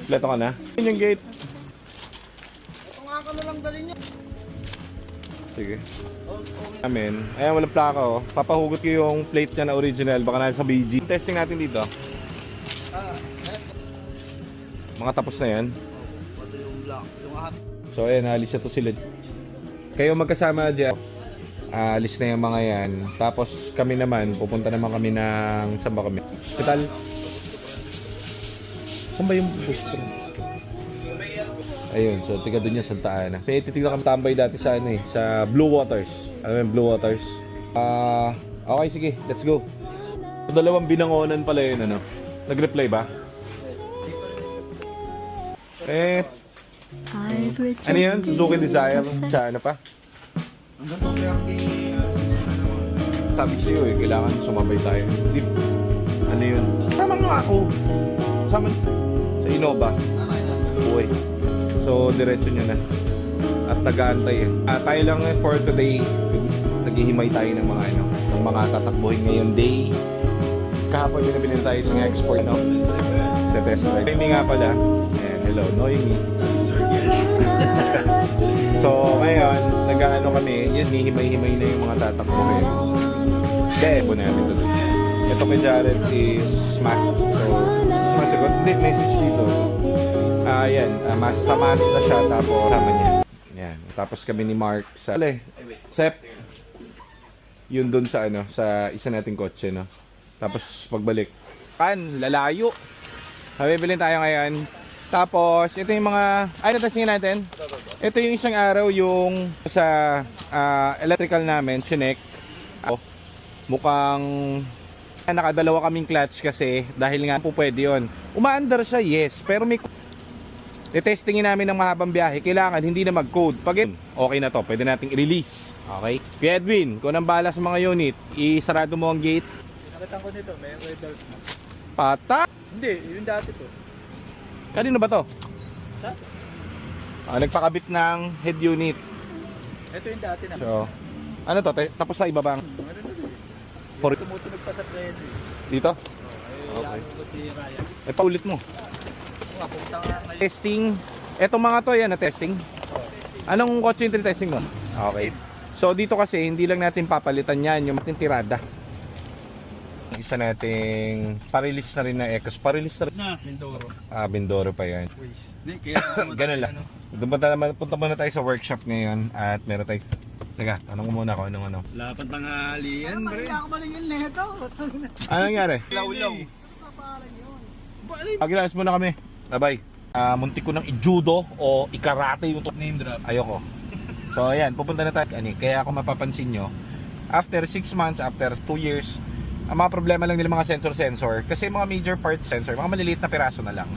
Kompleto ka na? Yun yung gate. Ito nga ka na lang dali niya. Sige. Amen. Ayan, walang plaka oh. Papahugot ko yung plate niya na original. Baka nasa BG. Testing natin dito. Mga tapos na yan. Ito yung black. Yung ahat. So ayan, alis na to sila. Kayo magkasama dyan. Alis na yung mga yan. Tapos kami naman, pupunta naman kami ng... Saan ba kami? Hospital. Saan ba yung booster? Ayun, so tiga doon niya Santa Ana. Kaya titignan kami tambay dati sa ano eh, sa Blue Waters. Alam mo yung Blue Waters? Okay, sige, let's go. So, dalawang binangonan pala yun, ano? Nag-reply ba? Ano yan? Suzuki Desire? Sa ano pa? Hanggang pa kaya Sabi sa'yo eh, kailangan sumabay tayo. Ano yun? Tama nga ako. Sama sa Innova. Uy. So, diretso nyo na. At nag-aantay eh. Tayo lang for today. Naghihimay tayo ng mga ano, ng mga tatakbuhin ngayon day. Kahapon binabili tayo sa export, no? The test drive. Noemi nga pala. And hello, Noemi. So, ngayon, nag-ano kami. Yes, hihimay-himay na yung mga tatakbuhin. Debo namin ito. Ito kay Jared is smash. So, sumasagot. Hindi, message dito. Yan, sa mas na siya tapos sama niya. Yan. Tapos kami ni Mark sa Sep. Yun dun sa ano, sa isa nating kotse, no. Tapos pagbalik, lalayo. Bibilin tayo ngayon. Tapos ito yung mga natasingin natin. Ito yung isang araw yung sa electrical namin, chinek. Mukhang nakadalawa kaming clutch kasi dahil nga po pwede yun. Umaandar siya, yes, pero may testingin namin ng mahabang biyahe, kailangan hindi na mag-code. Pag okay na to, pwede nating i-release. Okay? Kaya Edwin, kung nang bala sa mga unit, isarado mo ang gate. Nakatang ko nito, may red doors na. Pata? Hindi, yung dati to. Kanino ba to? Sa? Nagpakabit ng head unit. Ito yung dati na. So, ano to? Tapos sa ibabang? Ano na to? For... Tumutunog pa sa pleno. Dito? Okay. Paulit mo. Testing. Etong mga to yan na testing. Anong kotse yung testing mo? Okay. So dito kasi hindi lang natin papalitan yan, yung ating tirada. Isa nating pa-release na rin na Ecos. Pa-release na rin. Mindoro. Mindoro pa yan. Hindi, kaya ganun lang. Punta muna tayo sa workshop ngayon at meron tayo. Teka, tanong mo muna ako anong ano. Lapan tanghalian, bre. Ako ba yung neto? Ano nangyari? Laulaw. Pagilas muna kami. Bye-bye. Muntik ko ng i-judo o i-karate yung Name drop. ayoko. So ayan, pupunta na tayo. Kaya kung mapapansin nyo, after 6 months, after 2 years, ang mga problema lang nila mga sensor. Kasi mga major parts sensor, mga maliliit na piraso na lang.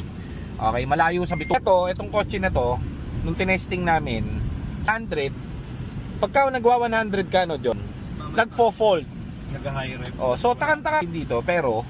Okay, malayo sa bituin. Itong kotse na to, nung tinesting namin, 100, pagka nagwa 100 ka, no, John, nagfo-fault. Nag-high rep. So takan-takan dito, pero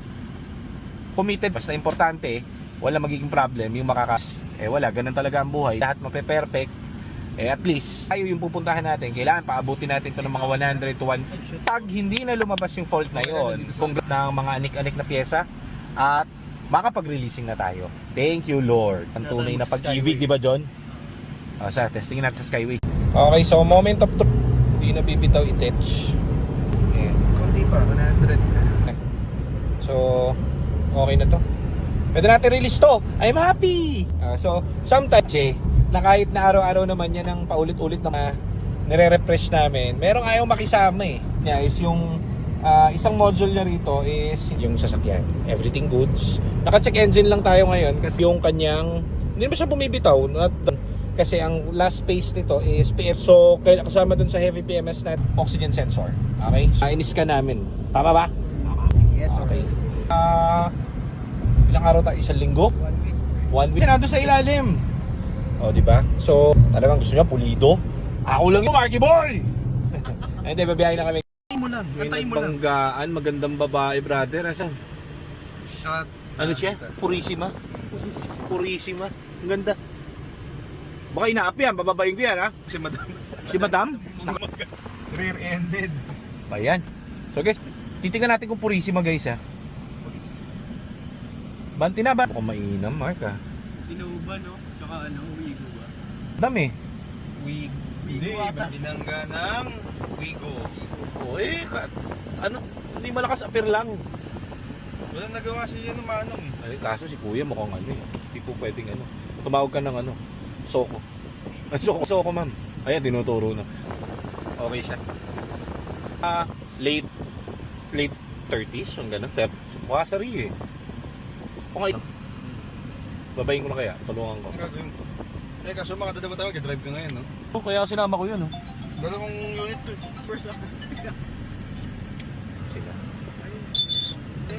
committed. Basta importante, wala magiging problem yung makakas. Wala, ganun talaga ang buhay. Lahat mape-perfect. At least, tayo yung pupuntahan natin. Kailangan paabutin natin ito ng mga 100 to 1. Pag hindi na lumabas yung fault na yon, kung ng mga anik-anik na pyesa, at makapag-releasing na tayo. Thank you, Lord. Ang tunay na pag-ibig, di ba, John? Sa testing natin sa Skyway. Okay, so moment of truth. Hindi na bibitaw i-touch. Kunti pa, 100 na. So, okay na to. Pwede natin release to. I'm happy! So, sometimes na kahit na araw-araw naman yan ang paulit-ulit na nire-refresh namin, merong ayaw makisama eh. Yeah, is yung isang module niya rito is yung sasakyan. Everything goods. Naka-check engine lang tayo ngayon kasi yung kanyang, hindi naman siya bumibitaw. Kasi ang last phase nito is PF. So, kasama dun sa heavy PMS na oxygen sensor. Okay? In-scan namin. Tama ba? Tama. Yes, okay. Ilang araw tayo? Isang linggo? 1 week. Nandun sa ilalim. O, di ba? So, talagang gusto niya pulido. Ako lang yung Marky Boy! Hindi, babiyahin na kami. Antay mo lang. Antay mo lang. Banggaan, magandang babae, brother. Asan? Shot. Ano siya? Purisima? Purisima. Ang ganda. Baka inaap yan, bababayin ko yan, ha? Si Madam. Si Madam? Rear-ended. Ayan. So guys, titingnan natin kung purisima guys, ha? Banti na ba? Mukhang mainam, Mark, ha? Innova, no? Tsaka ano, Wigo ba? Dami. Hindi, ata. binangga ng Wigo. O ano, hindi malakas apir lang. Walang nagawa siya ng manong eh. Ay, kaso si kuya mukhang ano eh. Hindi po pwedeng ano. Tumawag ka ng ano, Soko. Ay, Soko ma'am. Ayan, tinuturo na. Okay siya. Late 30s, yung gano'n. Wakasari eh. Okay. Babayin ko na kaya, tulungan ko. Ang gagawin ko. Teka, so makatadaba tayo, drive ka ngayon, no? Oh, kaya sinama ko yun, oh. Dalawang unit to. First up. Sila.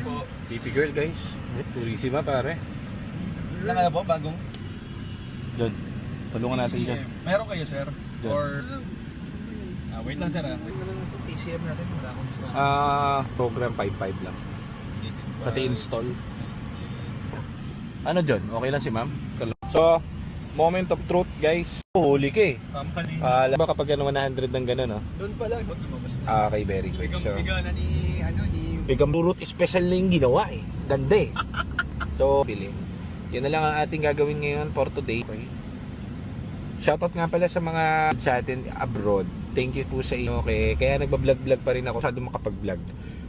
Po. Baby girl, guys. Turisima, pare. Ilang po, bagong? Doon. Tulungan natin dyan. Meron kayo, sir? Dyan. Or... Wait lang sir ah. Wait na lang ito, TCM natin. Wala akong gusto. Program 5.5 lang. Pati install. Ano dyan? Okay lang si ma'am? So, moment of truth, guys. Huli ka eh. Pampalin. Alam ba kapag ano 100 ng gano'n, no? Doon pa lang. Okay, very good. So, Bigang na ni, ano, ni... Bigam Durut special na yung ginawa eh. Ganda eh. So, pili. Yun na lang ang ating gagawin ngayon for today. Okay. Shoutout nga pala sa mga sa atin abroad. Thank you po sa inyo. Okay. Kaya nagbablog-vlog pa rin ako. Masyado makapag-vlog.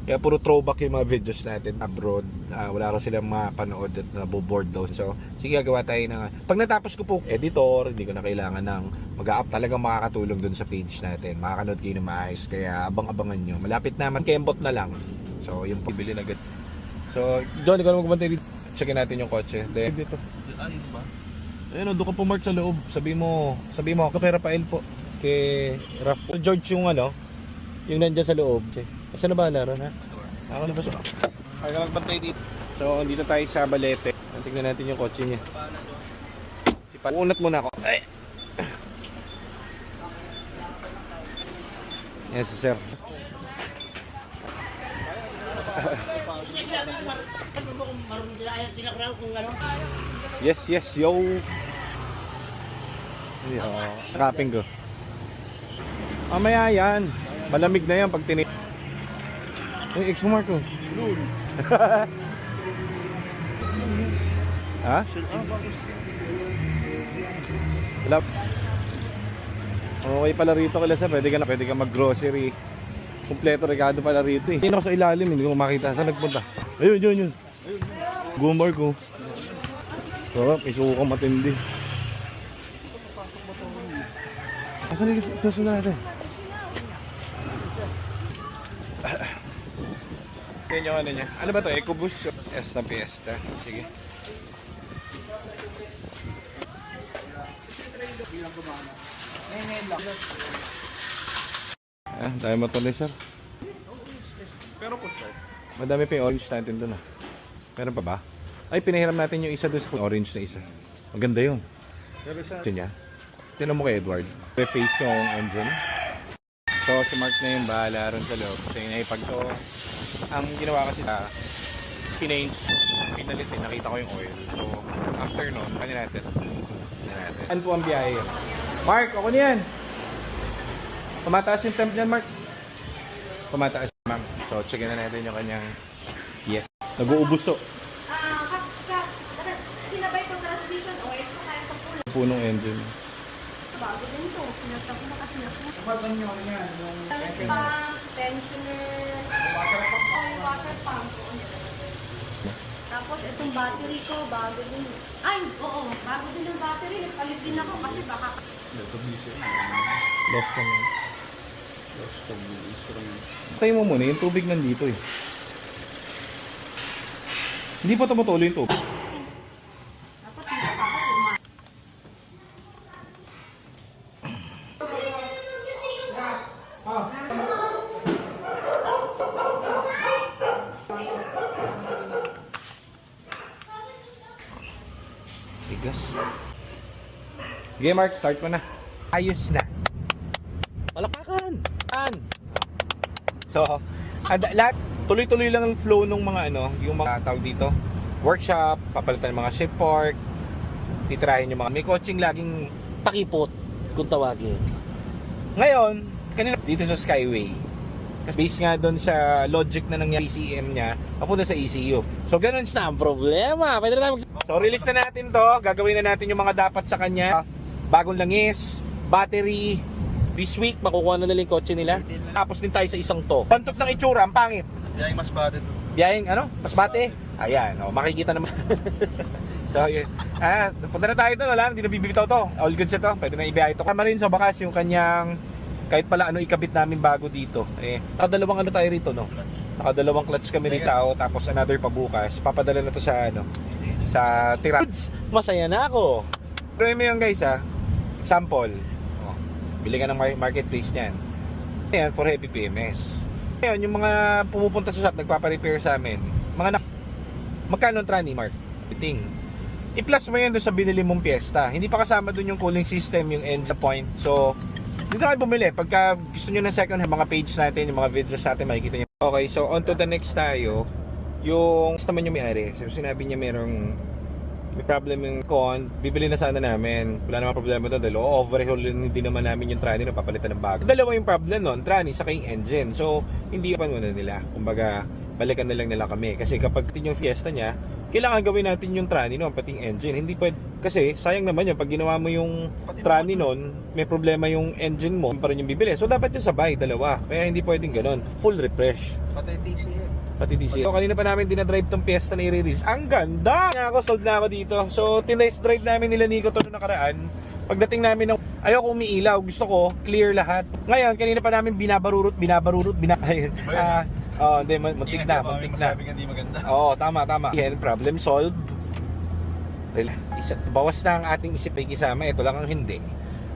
Kaya puro throwback yung mga videos natin abroad. Wala ko silang mapanood at naboboard daw. So, sige, gagawa tayo ng... Pag natapos ko po editor, hindi ko na kailangan ng mag-up. Talagang makakatulong dun sa page natin. Makakanood kayo ng maayos. Kaya abang-abangan nyo. Malapit naman. Kembot na lang. So, yung pibili na agad. So, John, ikaw na magbantay dito. Checkin natin yung kotse. Then, dito. Ano ba? Ayun, doon ka pumark sa loob. Sabi mo, kay Rafael po. Kay George yung ano, yung nandyan sa loob. Kasi na ba, Laro, ha? Ako na ba siya? Kaya ka magbantay dito. So, dito tayo sa Balete. Tingnan natin yung kotse niya. Uunat muna ako. Ay! Yes, sir. Yes, yo. Wrapping ko. Mamaya yan. Malamig na yan pag tinip. Uy, ex mo Marco. Ha? Wala. Okay pala rito kila sa pwede ka mag-grocery. Kompleto regado pala rito eh. Hindi ako sa ilalim, hindi ko makita. Saan nagpunta? Ayun. Gumbar ko. Sarap, isuko matindi. Asan yung susunod natin? Yan yung ano niya. Ano ba to? EcoBoost? S na Fiesta. Sige. Dahil matuloy sir. Pero po, sir. Madami pa yung orange natin doon ah. Meron pa ba? Ay, pinahiram natin yung isa doon sa orange na isa. Maganda yun. Pero sa... Ito niya. Tinan mo kay Edward. Face yung engine. So, si Mark na yung bahala ron sa loob. Kasi naipag to. Ang ginawa kasi sa pinange, pinalit din. Nakita ko yung oil. So, after nun, kanya natin. Ano po ang biyahe yun? Mark, ako na yan! Pumataas yung temp niyan, Mark. Pumataas, ma'am. So, checkin na natin yung kanyang... Yes. Nag-uubuso. Sinabay ko transmission o ito kaya pa po. Punong engine. Bago din to. Sinatap mo na kasi nasunod. Kapag nyo yan, yung... Pump, tensioner, yung water pump. Tapos itong battery ko, bago din. Ay, oo, bago din yung battery. Nagpalit din ako kasi baka... Lost ka na. Tayo mo muna, yung tubig nandito eh. Hindi pa tumutuloy yung tubig. Dapat dito pa ako kuma. Tigas. Sige Mark, start mo na. Ayos na. Palakpakan! So, lahat, tuloy-tuloy lang ang flow ng mga ano, yung mga tao dito. Workshop, papalitan ng mga shift fork, titirahin yung mga may coaching laging pakipot kung tawagin. Ngayon, kanina dito sa Skyway. Kasi based nga doon sa logic na nangyari PCM niya, papunta sa ECU. So, ganun na ang problema. Pwede na tayo So release na natin to. Gagawin na natin yung mga dapat sa kanya. Bagong langis, battery. This week, makukuha na nila yung kotse nila. Tapos din tayo sa isang to. Pantok ng itsura, ang pangit. Yan yung mas bad ito. Biyahing ano? Masbate? Ayan, makikita naman. So yun. Punta na tayo doon. Wala, hindi na bibitaw to. All goods ito. Pwede na ibiyahe ito. Kama rin sa bakas yung kanyang, kahit pala ikabit namin bago dito. Nakadalawang tayo rito, no? Nakadalawang clutch kami rito. Tapos another pabukas. Papadala na to sa sa tira. Masaya na ako. Pero yun guys example. Bili ka ng marketplace niyan. Ayan, for heavy PMS. Ngayon, yung mga pumupunta sa shop, nagpapa-repair sa amin, magkano ang trani, Mark? I-plus mo yan doon sa binili mong Fiesta. Hindi pa kasama doon yung cooling system, yung engine point. So, dito kayo bumili. Pagka gusto nyo ng second hand, mga page natin, yung mga videos natin, makikita nyo. Okay, so on to the next tayo. Yung naman yung may-ari. So, sinabi niya may problem yung con, bibili na sana namin. Wala namang problema doon dahil overhaul din naman namin yung trani, papalitan ng bago. Dalawa yung problem noon, trani saka yung engine. So, hindi pa muna nila. Kumbaga, balikan na lang nila kami. Kasi kapag yung Fiesta niya, kailangan gawin natin yung trani noon, pati yung engine. Hindi pwede, kasi sayang naman yun, pag ginawa mo yung trani noon, may problema yung engine mo, pa rin yung bibili. So, dapat yung sabay, dalawa. Kaya hindi pwedeng ganun. Full refresh. Pati TCM. Pati DC. So, kanina pa namin dinadrive tong Fiesta na i-release. Ang ganda! Sold na ako dito. So, tinest drive namin nila Nico to nakaraan. Pagdating namin ng ayoko umiilaw, gusto ko clear lahat. Ngayon, kanina pa namin binabarurot. Ayun. Hindi, muntik na. Masabi ka hindi maganda. Oo, tama. Yan, problem solved. Bawas na ang ating isip ay kisama. Ito lang ang hindi.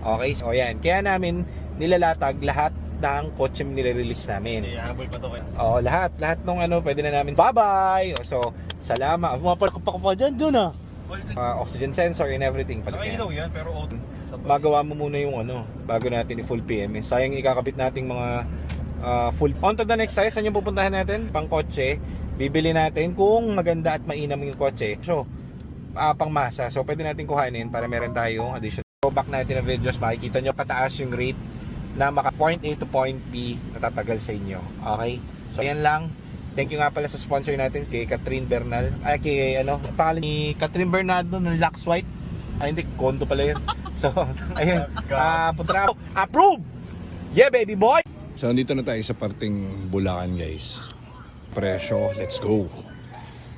Okay, so yan. Kaya namin nilalatag lahat ng kotse nire-release namin. Habol pa to kayo. Oo, lahat nung pwede na namin. Bye-bye! So, salamat. Mapalakpak ko pa dyan, oxygen sensor and everything. Nakailaw yan, pero auto. Magawa mo muna yung bago natin i-full PMS. Sayang ikakabit nating mga full. On to the next tayo. Saan yung pupuntahan natin? Pang kotse. Bibili natin kung maganda at mainam yung kotse. So, pang masa. So, pwede natin kuhanin para meron tayong additional. Go back natin ang videos. Makikita nyo pataas yung rate na maka point A to point B natatagal sa inyo. Okay? So, ayan lang. Thank you nga pala sa sponsor natin kay Catherine Bernal. Pangalan ni Catherine Bernardo ng Lux White. Hindi, kondo pala yun. So, ayun. Punta na ako. Approve! Yeah, baby boy! So, nandito na tayo sa parting Bulacan, guys. Presyo, let's go.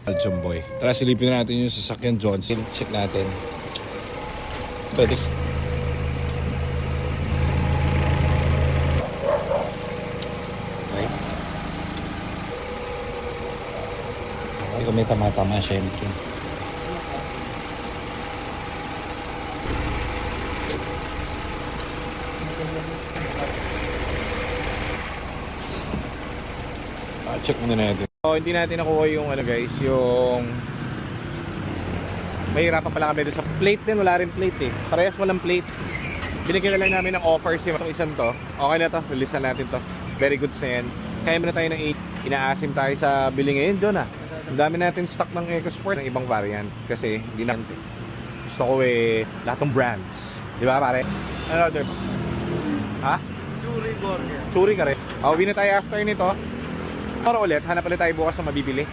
Belgium boy. Tara, silipin na natin yung sasakyan Johnson. Check natin. Pwede. Hindi ko may tama-tama syempre. Check muna natin. So, hindi natin nakuha yung guys, yung mahirapan pala kami doon sa plate din, wala rin plate Parehas walang plate. Binigyan na lang namin ng offers yung isang to. Okay na to, release na natin to. Very good na yan. Kaya mo na tayo ng 8. Inaasim tayo sa bili ngayon, John Ang dami natin stock ng EcoSport ng ibang variant. Kasi hindi na gusto ko lahat ng brands. Di ba pare? Ano order? Ha? Churi burger. Churi ka rin. Uwi na tayo after nito. Para ulit, hanap ulit tayo bukas na mabibili.